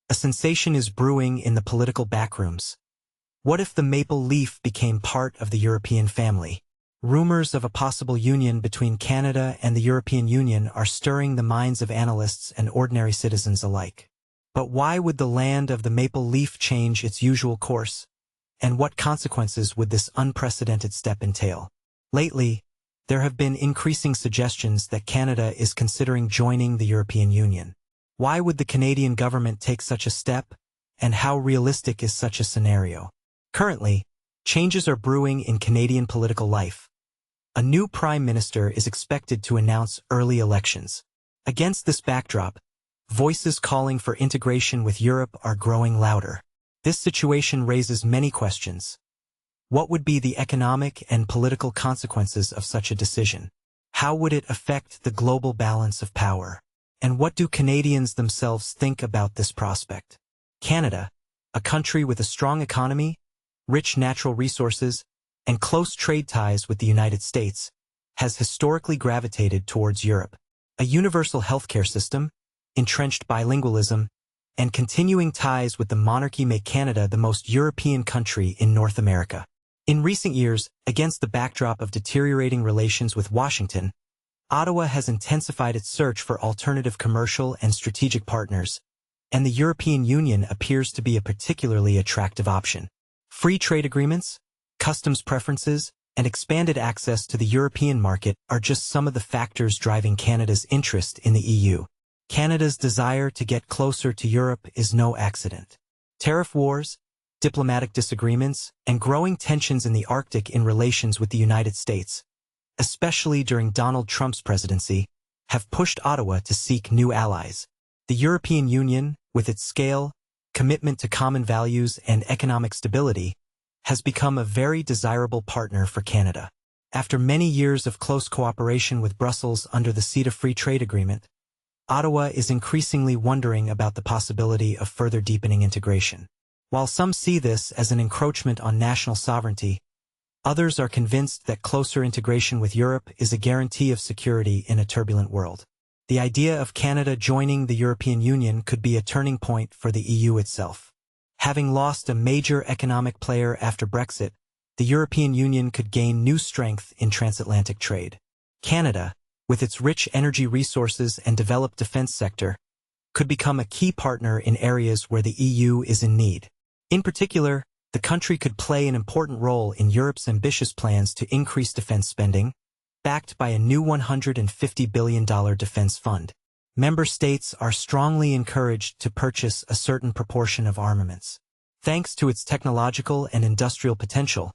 A sensation is brewing in the political backrooms. What if the maple leaf became part of the European family? Rumors of a possible union between Canada and the European Union are stirring the minds of analysts and ordinary citizens alike. But why would the land of the maple leaf change its usual course? And what consequences would this unprecedented step entail? Lately, there have been increasing suggestions that Canada is considering joining the European Union. Why would the Canadian government take such a step, and how realistic is such a scenario? Currently, changes are brewing in Canadian political life. A new Prime Minister is expected to announce early elections. Against this backdrop, voices calling for integration with Europe are growing louder. This situation raises many questions. What would be the economic and political consequences of such a decision? How would it affect the global balance of power? And what do Canadians themselves think about this prospect? Canada, a country with a strong economy, rich natural resources, and close trade ties with the United States, has historically gravitated towards Europe. A universal healthcare system, entrenched bilingualism, and continuing ties with the monarchy make Canada the most European country in North America. In recent years, against the backdrop of deteriorating relations with Washington, Ottawa has intensified its search for alternative commercial and strategic partners, and the European Union appears to be a particularly attractive option. Free trade agreements, customs preferences, and expanded access to the European market are just some of the factors driving Canada's interest in the EU. Canada's desire to get closer to Europe is no accident. Tariff wars, diplomatic disagreements, and growing tensions in the Arctic in relations with the United States, especially during Donald Trump's presidency, have pushed Ottawa to seek new allies. The European Union, with its scale, commitment to common values, and economic stability, has become a very desirable partner for Canada. After many years of close cooperation with Brussels under the CETA Free Trade Agreement, Ottawa is increasingly wondering about the possibility of further deepening integration. While some see this as an encroachment on national sovereignty, others are convinced that closer integration with Europe is a guarantee of security in a turbulent world. The idea of Canada joining the European Union could be a turning point for the EU itself. Having lost a major economic player after Brexit, the European Union could gain new strength in transatlantic trade. Canada, with its rich energy resources and developed defense sector, could become a key partner in areas where the EU is in need. In particular, the country could play an important role in Europe's ambitious plans to increase defense spending, backed by a new $150 billion defense fund. Member states are strongly encouraged to purchase a certain proportion of armaments. Thanks to its technological and industrial potential,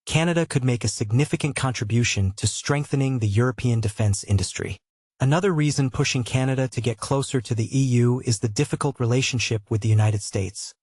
Canada could make a significant contribution to strengthening the European defense industry. Another reason pushing Canada to get closer to the EU is the difficult relationship with the United States,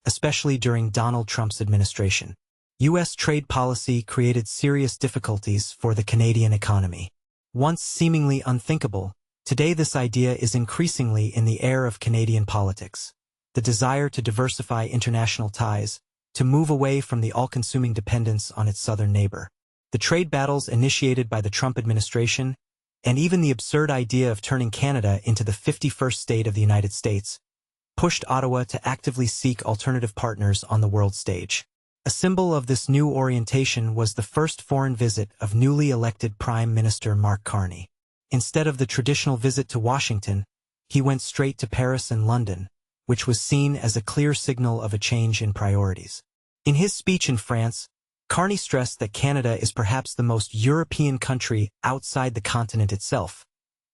especially during Donald Trump's administration. U.S. trade policy created serious difficulties for the Canadian economy. Once seemingly unthinkable, today this idea is increasingly in the air of Canadian politics. The desire to diversify international ties, to move away from the all-consuming dependence on its southern neighbor. The trade battles initiated by the Trump administration, and even the absurd idea of turning Canada into the 51st state of the United States, pushed Ottawa to actively seek alternative partners on the world stage. A symbol of this new orientation was the first foreign visit of newly elected Prime Minister Mark Carney. Instead of the traditional visit to Washington, he went straight to Paris and London, which was seen as a clear signal of a change in priorities. In his speech in France, Carney stressed that Canada is perhaps the most European country outside the continent itself,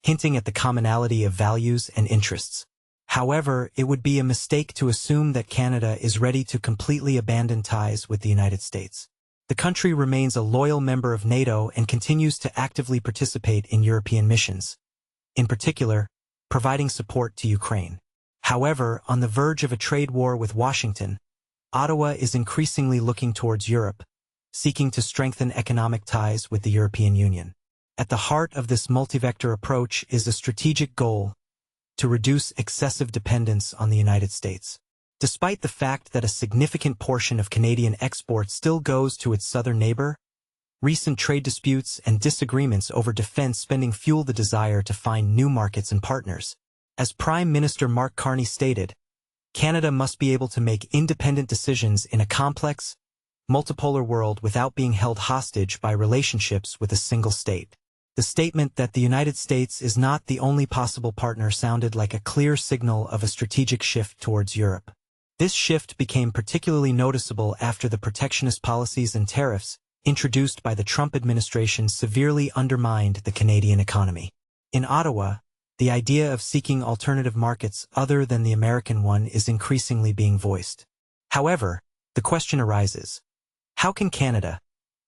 hinting at the commonality of values and interests. However, it would be a mistake to assume that Canada is ready to completely abandon ties with the United States. The country remains a loyal member of NATO and continues to actively participate in European missions, in particular, providing support to Ukraine. However, on the verge of a trade war with Washington, Ottawa is increasingly looking towards Europe, seeking to strengthen economic ties with the European Union. At the heart of this multi-vector approach is a strategic goal to reduce excessive dependence on the United States. Despite the fact that a significant portion of Canadian exports still goes to its southern neighbor, recent trade disputes and disagreements over defense spending fuel the desire to find new markets and partners. As Prime Minister Mark Carney stated, Canada must be able to make independent decisions in a complex, multipolar world without being held hostage by relationships with a single state. The statement that the United States is not the only possible partner sounded like a clear signal of a strategic shift towards Europe. This shift became particularly noticeable after the protectionist policies and tariffs introduced by the Trump administration severely undermined the Canadian economy. In Ottawa, the idea of seeking alternative markets other than the American one is increasingly being voiced. However, the question arises, how can Canada,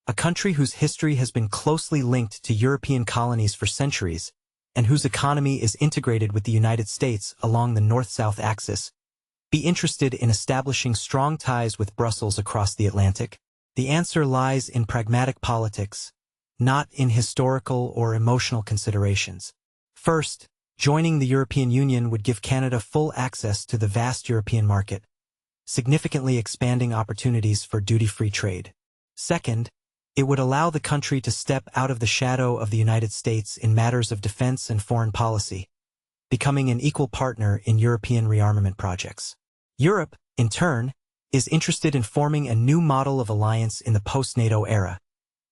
a country whose history has been closely linked to European colonies for centuries, and whose economy is integrated with the United States along the north-south axis, be interested in establishing strong ties with Brussels across the Atlantic? The answer lies in pragmatic politics, not in historical or emotional considerations. First, joining the European Union would give Canada full access to the vast European market, significantly expanding opportunities for duty-free trade. Second, it would allow the country to step out of the shadow of the United States in matters of defense and foreign policy, becoming an equal partner in European rearmament projects. Europe, in turn, is interested in forming a new model of alliance in the post-NATO era,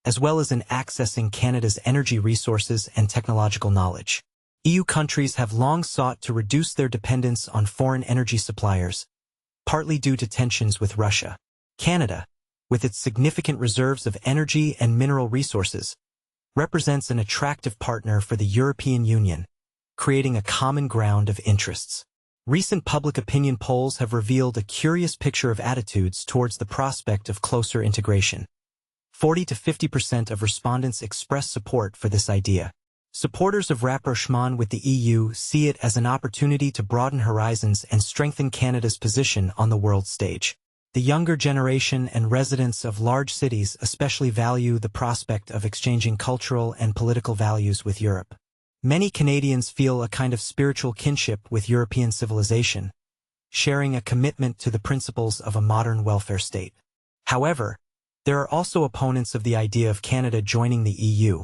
as well as in accessing Canada's energy resources and technological knowledge. EU countries have long sought to reduce their dependence on foreign energy suppliers, partly due to tensions with Russia. Canada, with its significant reserves of energy and mineral resources, represents an attractive partner for the European Union, creating a common ground of interests. Recent public opinion polls have revealed a curious picture of attitudes towards the prospect of closer integration. 40 to 50% of respondents express support for this idea. Supporters of rapprochement with the EU see it as an opportunity to broaden horizons and strengthen Canada's position on the world stage. The younger generation and residents of large cities especially value the prospect of exchanging cultural and political values with Europe. Many Canadians feel a kind of spiritual kinship with European civilization, sharing a commitment to the principles of a modern welfare state. However, there are also opponents of the idea of Canada joining the EU,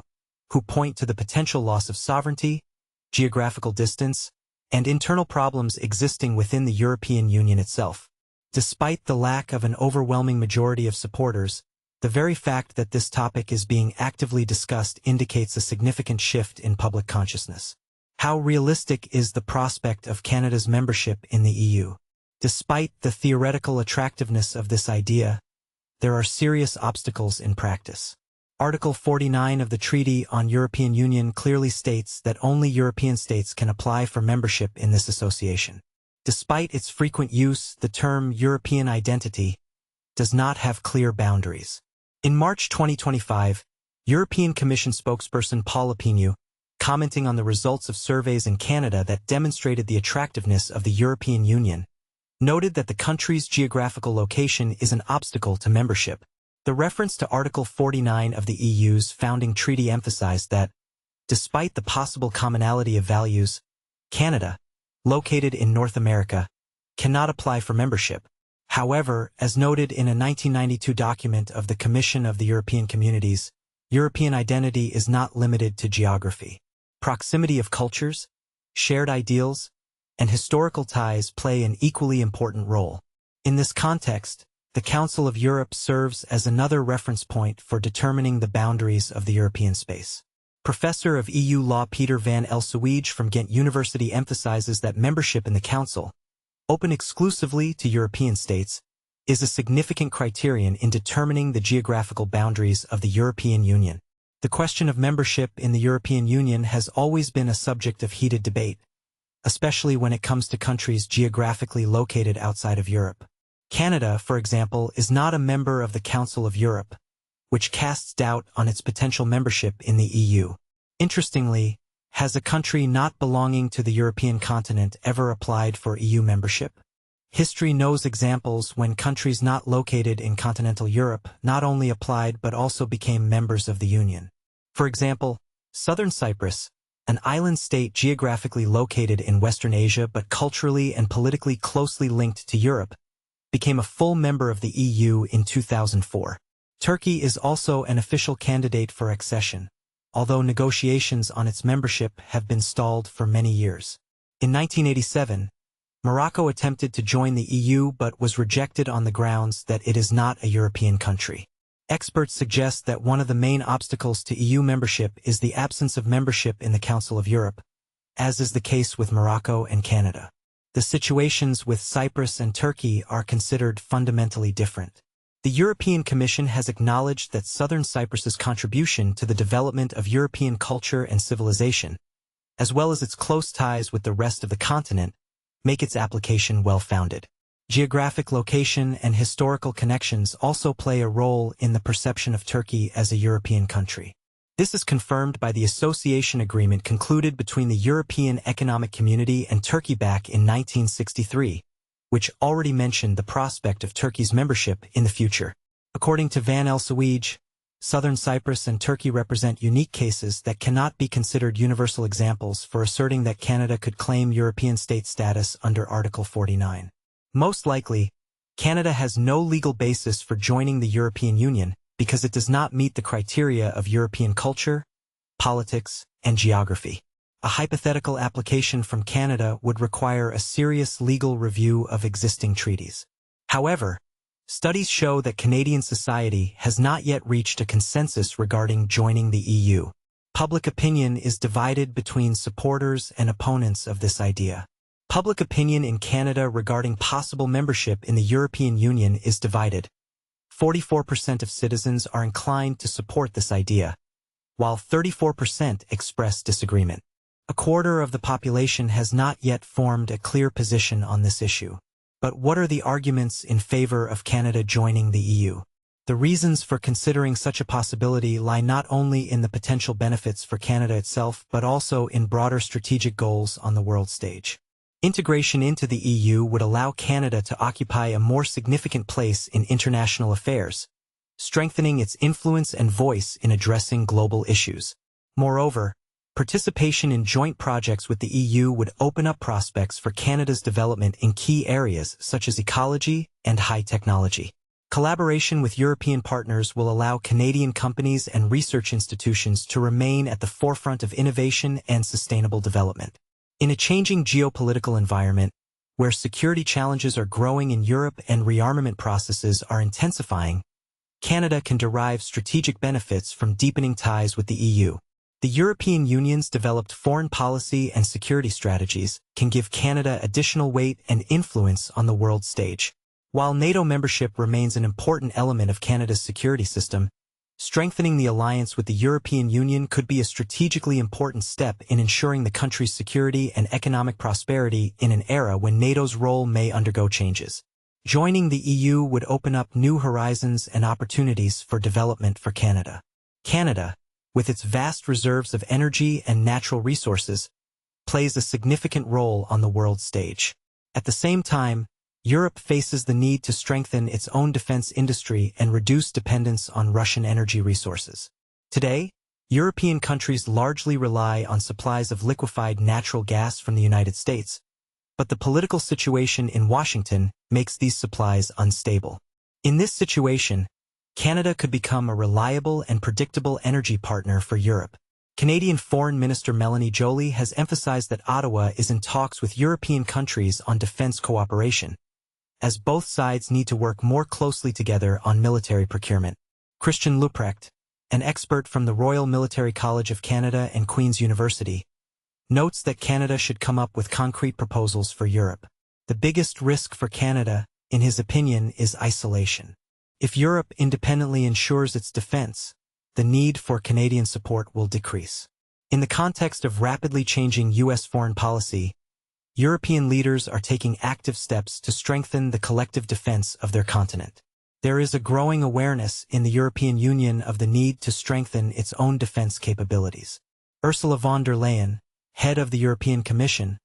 who point to the potential loss of sovereignty, geographical distance, and internal problems existing within the European Union itself. Despite the lack of an overwhelming majority of supporters, the very fact that this topic is being actively discussed indicates a significant shift in public consciousness. How realistic is the prospect of Canada's membership in the EU? Despite the theoretical attractiveness of this idea, there are serious obstacles in practice. Article 49 of the Treaty on European Union clearly states that only European states can apply for membership in this association. Despite its frequent use, the term European identity does not have clear boundaries. In March 2025, European Commission spokesperson Paul Lapinhu, commenting on the results of surveys in Canada that demonstrated the attractiveness of the European Union, noted that the country's geographical location is an obstacle to membership. The reference to Article 49 of the EU's founding treaty emphasized that, despite the possible commonality of values, Canada, located in North America, cannot apply for membership. However, as noted in a 1992 document of the Commission of the European Communities, European identity is not limited to geography. Proximity of cultures, shared ideals, and historical ties play an equally important role. In this context, the Council of Europe serves as another reference point for determining the boundaries of the European space. Professor of EU law Peter van Elsewege from Ghent University emphasizes that membership in the Council, open exclusively to European states, is a significant criterion in determining the geographical boundaries of the European Union. The question of membership in the European Union has always been a subject of heated debate, especially when it comes to countries geographically located outside of Europe. Canada, for example, is not a member of the Council of Europe, which casts doubt on its potential membership in the EU. Interestingly, has a country not belonging to the European continent ever applied for EU membership? History knows examples when countries not located in continental Europe not only applied but also became members of the Union. For example, Southern Cyprus, an island state geographically located in Western Asia but culturally and politically closely linked to Europe, became a full member of the EU in 2004. Turkey is also an official candidate for accession, although negotiations on its membership have been stalled for many years. In 1987, Morocco attempted to join the EU but was rejected on the grounds that it is not a European country. Experts suggest that one of the main obstacles to EU membership is the absence of membership in the Council of Europe, as is the case with Morocco and Canada. The situations with Cyprus and Turkey are considered fundamentally different. The European Commission has acknowledged that Southern Cyprus's contribution to the development of European culture and civilization, as well as its close ties with the rest of the continent, make its application well-founded. Geographic location and historical connections also play a role in the perception of Turkey as a European country. This is confirmed by the association agreement concluded between the European Economic Community and Turkey back in 1963, which already mentioned the prospect of Turkey's membership in the future. According to Van El-Sawej, Southern Cyprus and Turkey represent unique cases that cannot be considered universal examples for asserting that Canada could claim European state status under Article 49. Most likely, Canada has no legal basis for joining the European Union because it does not meet the criteria of European culture, politics, and geography. A hypothetical application from Canada would require a serious legal review of existing treaties. However, studies show that Canadian society has not yet reached a consensus regarding joining the EU. Public opinion is divided between supporters and opponents of this idea. Public opinion in Canada regarding possible membership in the European Union is divided. 44% of citizens are inclined to support this idea, while 34% express disagreement. A quarter of the population has not yet formed a clear position on this issue. But what are the arguments in favor of Canada joining the EU? The reasons for considering such a possibility lie not only in the potential benefits for Canada itself but also in broader strategic goals on the world stage. Integration into the EU would allow Canada to occupy a more significant place in international affairs, strengthening its influence and voice in addressing global issues. Moreover, participation in joint projects with the EU would open up prospects for Canada's development in key areas such as ecology and high technology. Collaboration with European partners will allow Canadian companies and research institutions to remain at the forefront of innovation and sustainable development. In a changing geopolitical environment, where security challenges are growing in Europe and rearmament processes are intensifying, Canada can derive strategic benefits from deepening ties with the EU. The European Union's developed foreign policy and security strategies can give Canada additional weight and influence on the world stage. While NATO membership remains an important element of Canada's security system, strengthening the alliance with the European Union could be a strategically important step in ensuring the country's security and economic prosperity in an era when NATO's role may undergo changes. Joining the EU would open up new horizons and opportunities for development for Canada. Canada, with its vast reserves of energy and natural resources, plays a significant role on the world stage. At the same time, Europe faces the need to strengthen its own defense industry and reduce dependence on Russian energy resources. Today, European countries largely rely on supplies of liquefied natural gas from the United States, but the political situation in Washington makes these supplies unstable. In this situation, Canada could become a reliable and predictable energy partner for Europe. Canadian Foreign Minister Melanie Joly has emphasized that Ottawa is in talks with European countries on defense cooperation, as both sides need to work more closely together on military procurement. Christian Leuprecht, an expert from the Royal Military College of Canada and Queen's University, notes that Canada should come up with concrete proposals for Europe. The biggest risk for Canada, in his opinion, is isolation. If Europe independently ensures its defense, the need for Canadian support will decrease. In the context of rapidly changing U.S. foreign policy, European leaders are taking active steps to strengthen the collective defense of their continent. There is a growing awareness in the European Union of the need to strengthen its own defense capabilities. Ursula von der Leyen, head of the European Commission,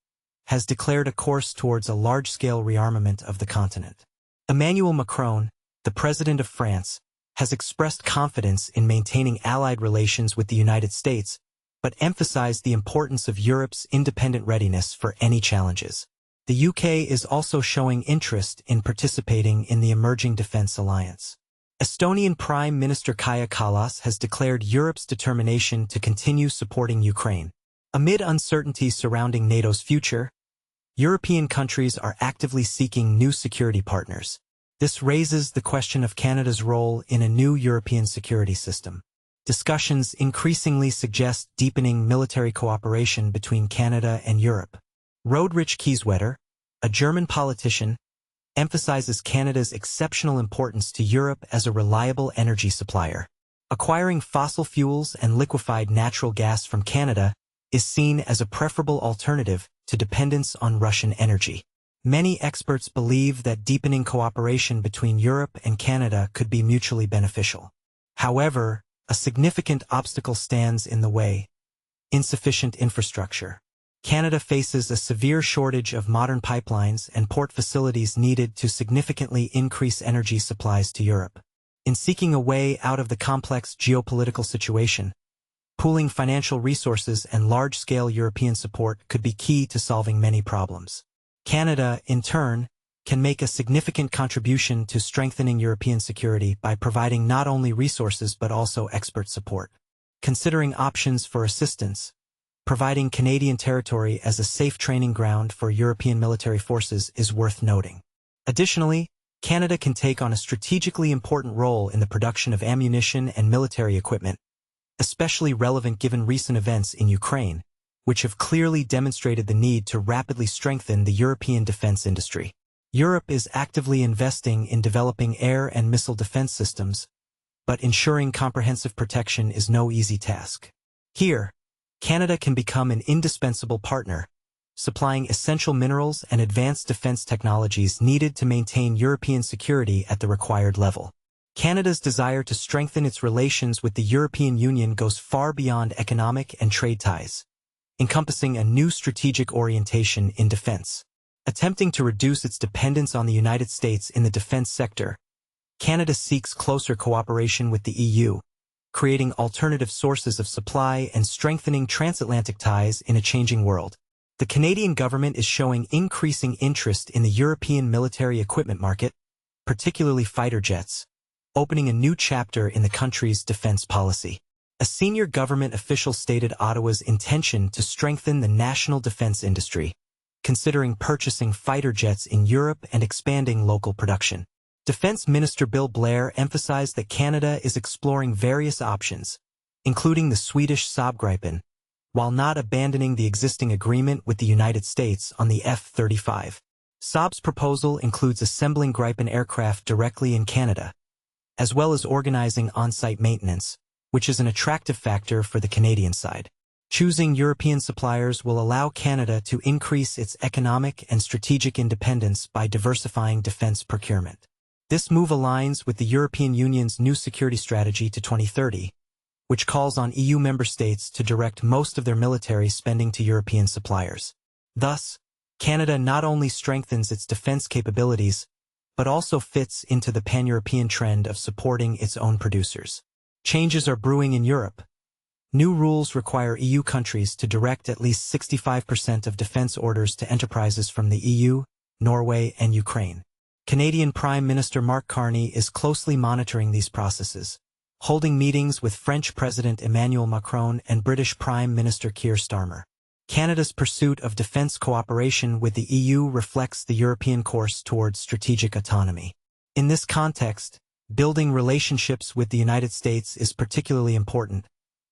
has declared a course towards a large-scale rearmament of the continent. Emmanuel Macron, the President of France, has expressed confidence in maintaining allied relations with the United States, but emphasized the importance of Europe's independent readiness for any challenges. The UK is also showing interest in participating in the emerging defense alliance. Estonian Prime Minister Kaja Kallas has declared Europe's determination to continue supporting Ukraine. Amid uncertainty surrounding NATO's future, European countries are actively seeking new security partners. This raises the question of Canada's role in a new European security system. Discussions increasingly suggest deepening military cooperation between Canada and Europe. Roderich Kiesewetter, a German politician, emphasizes Canada's exceptional importance to Europe as a reliable energy supplier. Acquiring fossil fuels and liquefied natural gas from Canada is seen as a preferable alternative to dependence on Russian energy. Many experts believe that deepening cooperation between Europe and Canada could be mutually beneficial. However, a significant obstacle stands in the way: insufficient infrastructure. Canada faces a severe shortage of modern pipelines and port facilities needed to significantly increase energy supplies to Europe. In seeking a way out of the complex geopolitical situation, pooling financial resources and large-scale European support could be key to solving many problems. Canada, in turn, can make a significant contribution to strengthening European security by providing not only resources but also expert support. Considering options for assistance, providing Canadian territory as a safe training ground for European military forces is worth noting. Additionally, Canada can take on a strategically important role in the production of ammunition and military equipment, especially relevant given recent events in Ukraine, which have clearly demonstrated the need to rapidly strengthen the European defense industry. Europe is actively investing in developing air and missile defense systems, but ensuring comprehensive protection is no easy task. Here, Canada can become an indispensable partner, supplying essential minerals and advanced defense technologies needed to maintain European security at the required level. Canada's desire to strengthen its relations with the European Union goes far beyond economic and trade ties, encompassing a new strategic orientation in defense. Attempting to reduce its dependence on the United States in the defense sector, Canada seeks closer cooperation with the EU, creating alternative sources of supply and strengthening transatlantic ties in a changing world. The Canadian government is showing increasing interest in the European military equipment market, particularly fighter jets, opening a new chapter in the country's defense policy. A senior government official stated Ottawa's intention to strengthen the national defense industry, considering purchasing fighter jets in Europe and expanding local production. Defense Minister Bill Blair emphasized that Canada is exploring various options, including the Swedish Saab Gripen, while not abandoning the existing agreement with the United States on the F-35. Saab's proposal includes assembling Gripen aircraft directly in Canada, as well as organizing on-site maintenance, which is an attractive factor for the Canadian side. Choosing European suppliers will allow Canada to increase its economic and strategic independence by diversifying defense procurement. This move aligns with the European Union's new security strategy to 2030, which calls on EU member states to direct most of their military spending to European suppliers. Thus, Canada not only strengthens its defense capabilities, but also fits into the pan-European trend of supporting its own producers. Changes are brewing in Europe. New rules require EU countries to direct at least 65% of defense orders to enterprises from the EU, Norway, and Ukraine. Canadian Prime Minister Mark Carney is closely monitoring these processes, holding meetings with French President Emmanuel Macron and British Prime Minister Keir Starmer. Canada's pursuit of defense cooperation with the EU reflects the European course towards strategic autonomy. In this context, building relationships with the United States is particularly important,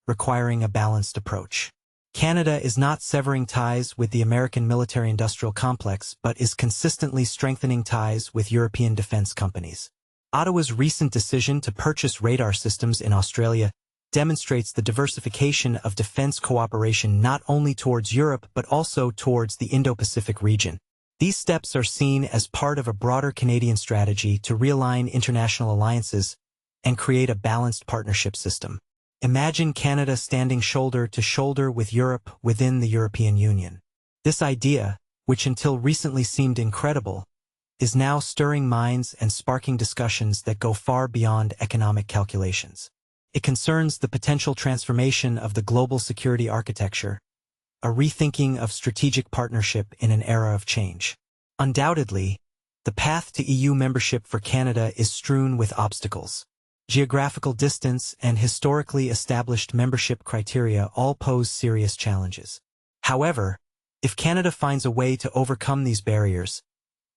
requiring a balanced approach. Canada is not severing ties with the American military-industrial complex but is consistently strengthening ties with European defense companies. Ottawa's recent decision to purchase radar systems in Australia demonstrates the diversification of defense cooperation not only towards Europe but also towards the Indo-Pacific region. These steps are seen as part of a broader Canadian strategy to realign international alliances and create a balanced partnership system. Imagine Canada standing shoulder to shoulder with Europe within the European Union. This idea, which until recently seemed incredible, is now stirring minds and sparking discussions that go far beyond economic calculations. It concerns the potential transformation of the global security architecture, a rethinking of strategic partnership in an era of change. Undoubtedly, the path to EU membership for Canada is strewn with obstacles. Geographical distance and historically established membership criteria all pose serious challenges. However, If Canada finds a way to overcome these barriers,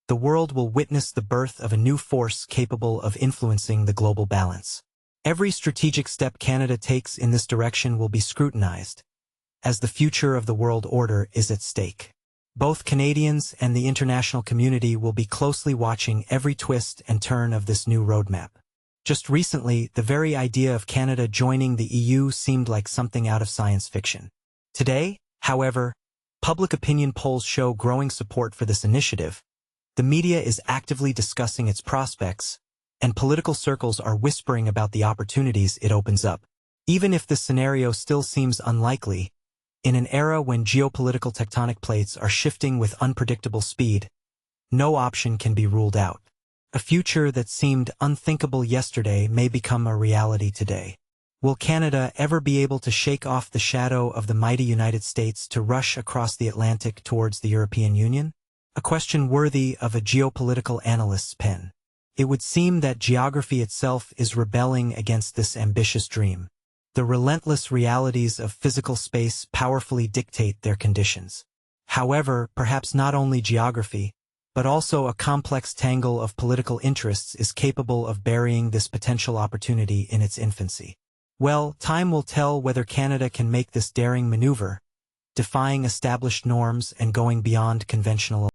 the world will witness the birth of a new force capable of influencing the global balance. Every strategic step Canada takes in this direction will be scrutinized, as the future of the world order is at stake. Both Canadians and the international community will be closely watching every twist and turn of this new roadmap. Just recently, the very idea of Canada joining the EU seemed like something out of science fiction. Today, however, public opinion polls show growing support for this initiative. The media is actively discussing its prospects, and political circles are whispering about the opportunities it opens up. Even if this scenario still seems unlikely, in an era when geopolitical tectonic plates are shifting with unpredictable speed, no option can be ruled out. A future that seemed unthinkable yesterday may become a reality today. Will Canada ever be able to shake off the shadow of the mighty United States to rush across the Atlantic towards the European Union? A question worthy of a geopolitical analyst's pen. It would seem that geography itself is rebelling against this ambitious dream. The relentless realities of physical space powerfully dictate their conditions. However, perhaps not only geography, but also a complex tangle of political interests is capable of burying this potential opportunity in its infancy. Well, time will tell whether Canada can make this daring maneuver, defying established norms and going beyond conventional